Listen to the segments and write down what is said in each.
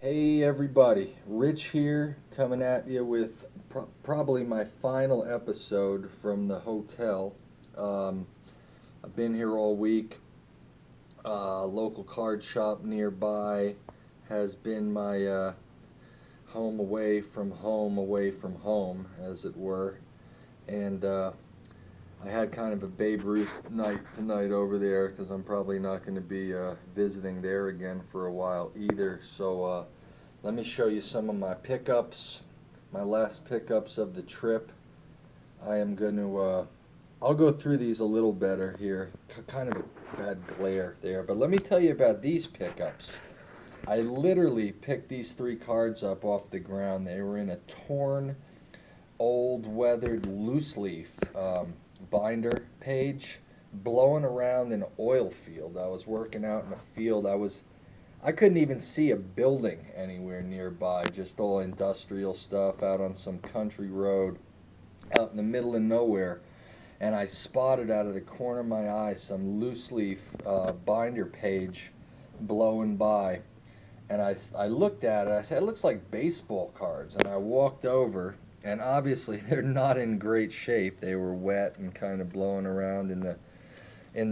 Hey everybody, Rich here coming at you with probably my final episode from the hotel. Um, I've been here all week. Local card shop nearby has been my home away from home, as it were. And I had kind of a Babe Ruth night tonight over there because I'm probably not going to be visiting there again for a while either. So let me show you some of my pickups, my last pickups of the trip. I am going to, I'll go through these a little better here. Kind of a bad glare there, but let me tell you about these pickups. I literally picked these three cards up off the ground. They were in a torn, old, weathered, loose leaf binder page, blowing around an oil field. I was working out in a field. I couldn't even see a building anywhere nearby, just all industrial stuff out on some country road out in the middle of nowhere. And I spotted out of the corner of my eye some loose leaf binder page blowing by. And I looked at it, I said, it looks like baseball cards. And I walked over, and obviously they're not in great shape. They were wet and kind of blowing around in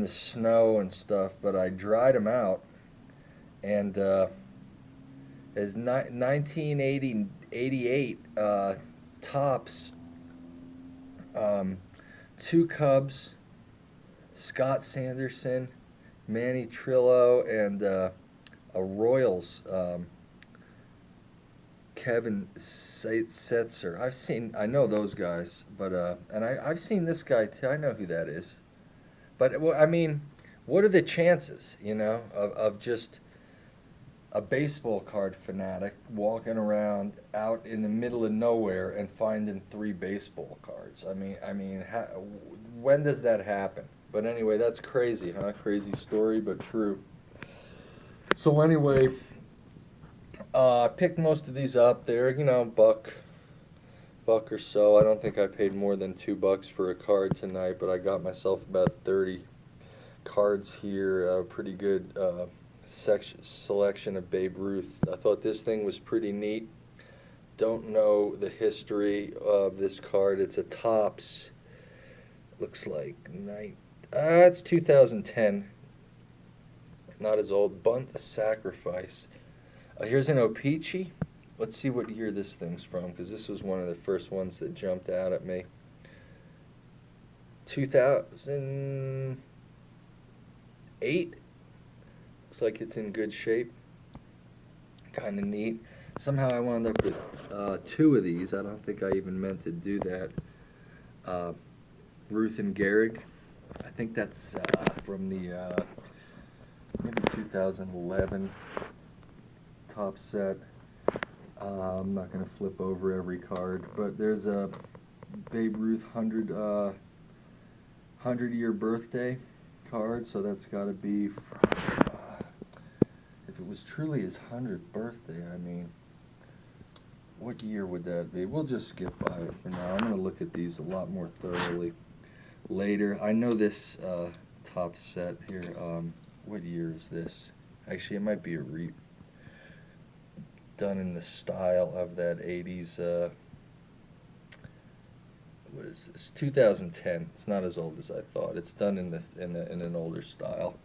the snow and stuff, but I dried them out. And as 1988 Topps, two Cubs, Scott Sanderson, Manny Trillo, and a Royals, Kevin Setzer. I know those guys, but and I've seen this guy too. I know who that is. But well, I mean, what are the chances, of just a baseball card fanatic walking around out in the middle of nowhere and finding three baseball cards? When does that happen? But anyway, that's crazy, huh? Crazy story, but true. So anyway, I picked most of these up. They're, buck or so. I don't think I paid more than $2 for a card tonight, but I got myself about 30 cards here. Pretty good selection of Babe Ruth. I thought this thing was pretty neat. Don't know the history of this card. It's a Topps. Looks like it's 2010. Not as old. Bunt Sacrifice. Here's an O-Pee-Chee. Let's see what year this thing's from, because this was one of the first ones that jumped out at me. 2008. Looks like it's in good shape. Kind of neat. Somehow I wound up with two of these. I don't think I even meant to do that. Ruth and Gehrig. I think that's from the maybe 2011 top set. I'm not going to flip over every card, but there's a Babe Ruth 100-year birthday card, so that's got to be from, if it was truly his 100th birthday, what year would that be? We'll just skip by it for now. I'm going to look at these a lot more thoroughly later. I know this top set here. What year is this? Actually, it might be a done in the style of that 80s. What is this? 2010. It's not as old as I thought. It's done in an older style.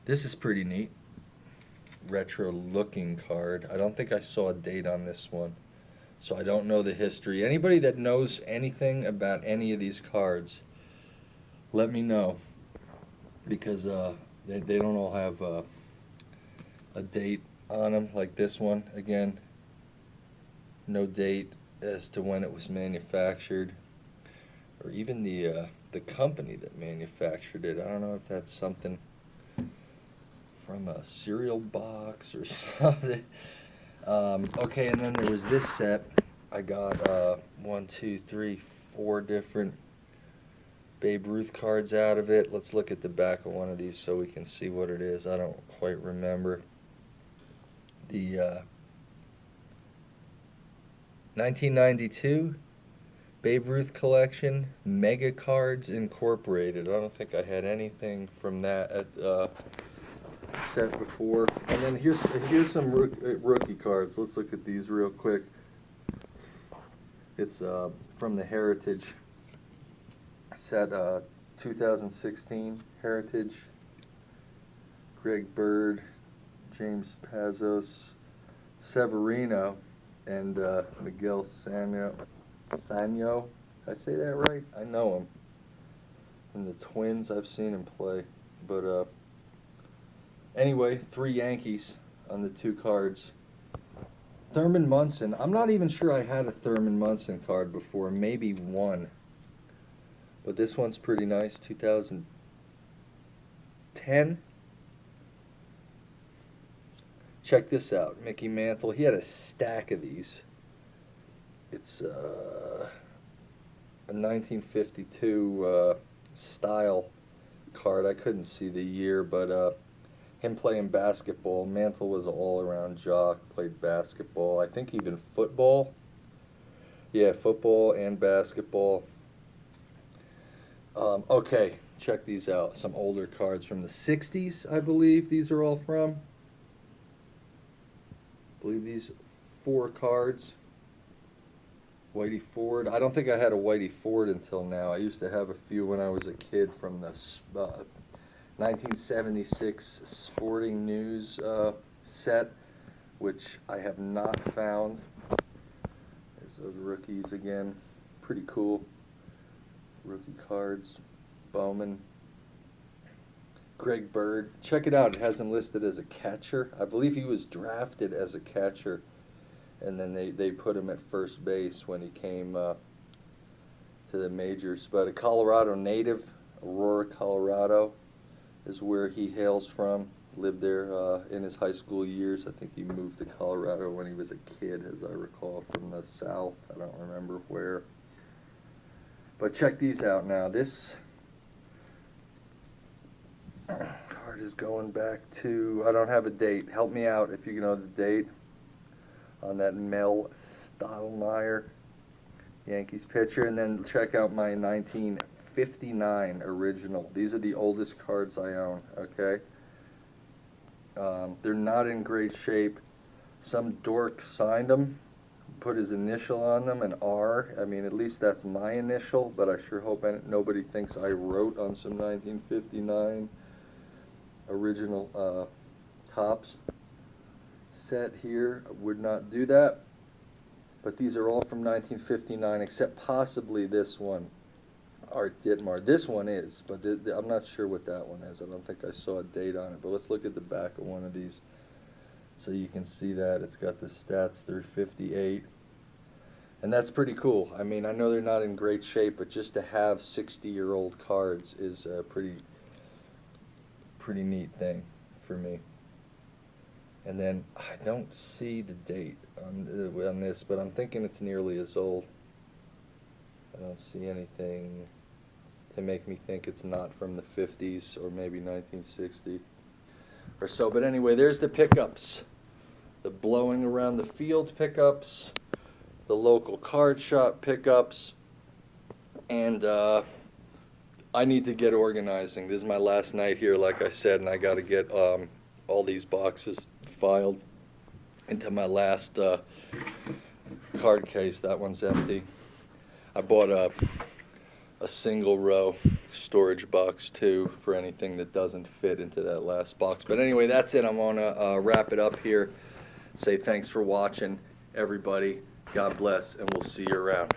This is pretty neat. Retro-looking card. I don't think I saw a date on this one, so I don't know the history. Anybody that knows anything about any of these cards, let me know, because they don't all have a date on them, like this one. Again, no date as to when it was manufactured, or even the company that manufactured it. I don't know if that's something from a cereal box or something. Okay, and then there was this set. I got 1, 2, 3, 4 different Babe Ruth cards out of it. Let's look at the back of one of these so we can see what it is. I don't quite remember. The 1992 Babe Ruth collection, Mega Cards Incorporated. I don't think I had anything from that set before. And then here's some rookie cards. Let's look at these real quick. It's from the Heritage set, 2016 Heritage. Greg Bird, James Pazos, Severino, and Miguel Sanyo. Did I say that right? I know him. And the Twins, I've seen him play. But anyway, 3 Yankees on the 2 cards. Thurman Munson. I'm not even sure I had a Thurman Munson card before. Maybe 1. But this one's pretty nice. 2010. Check this out. Mickey Mantle. He had a stack of these. It's a 1952 style card. I couldn't see the year, but him playing basketball. Mantle was an all-around jock. Played basketball. I think even football. Yeah, football and basketball. Okay, check these out. Some older cards from the 60s, I believe these are all from. I believe these 4 cards. Whitey Ford. I don't think I had a Whitey Ford until now. I used to have a few when I was a kid from the 1976 Sporting News set, which I have not found. There's those rookies again. Pretty cool. Rookie cards. Bowman. Greg Bird. Check it out. It has him listed as a catcher. I believe he was drafted as a catcher, and then they put him at first base when he came to the majors. But a Colorado native, Aurora, Colorado, is where he hails from. Lived there in his high school years. I think he moved to Colorado when he was a kid, as I recall, from the south. I don't remember where. But check these out now. This card is going back to, I don't have a date. Help me out if you know the date on that Mel Stottlemyre Yankees pitcher. And then check out my 1959 original. These are the oldest cards I own, okay? They're not in great shape. Some dork signed them, put his initial on them, an R. I mean, at least that's my initial, but I sure hope nobody thinks I wrote on some 1959 original tops set here. I would not do that. But these are all from 1959, except possibly this one, Art Ditmar. This one is, but I'm not sure what that one is. I don't think I saw a date on it. But let's look at the back of one of these so you can see that. It's got the stats through 58. And that's pretty cool. I mean, I know they're not in great shape, but just to have 60-year-old cards is a pretty neat thing for me. And then I don't see the date on this, but I'm thinking it's nearly as old. I don't see anything to make me think it's not from the 50s or maybe 1960 or so. But anyway, there's the pickups. The blowing around the field pickups, the local card shop pickups, and I need to get organizing. This is my last night here, like I said, and I got to get all these boxes filed into my last card case. That one's empty. I bought a single row storage box too for anything that doesn't fit into that last box. But anyway, that's it. I'm gonna wrap it up here. Say thanks for watching, everybody. God bless, and we'll see you around.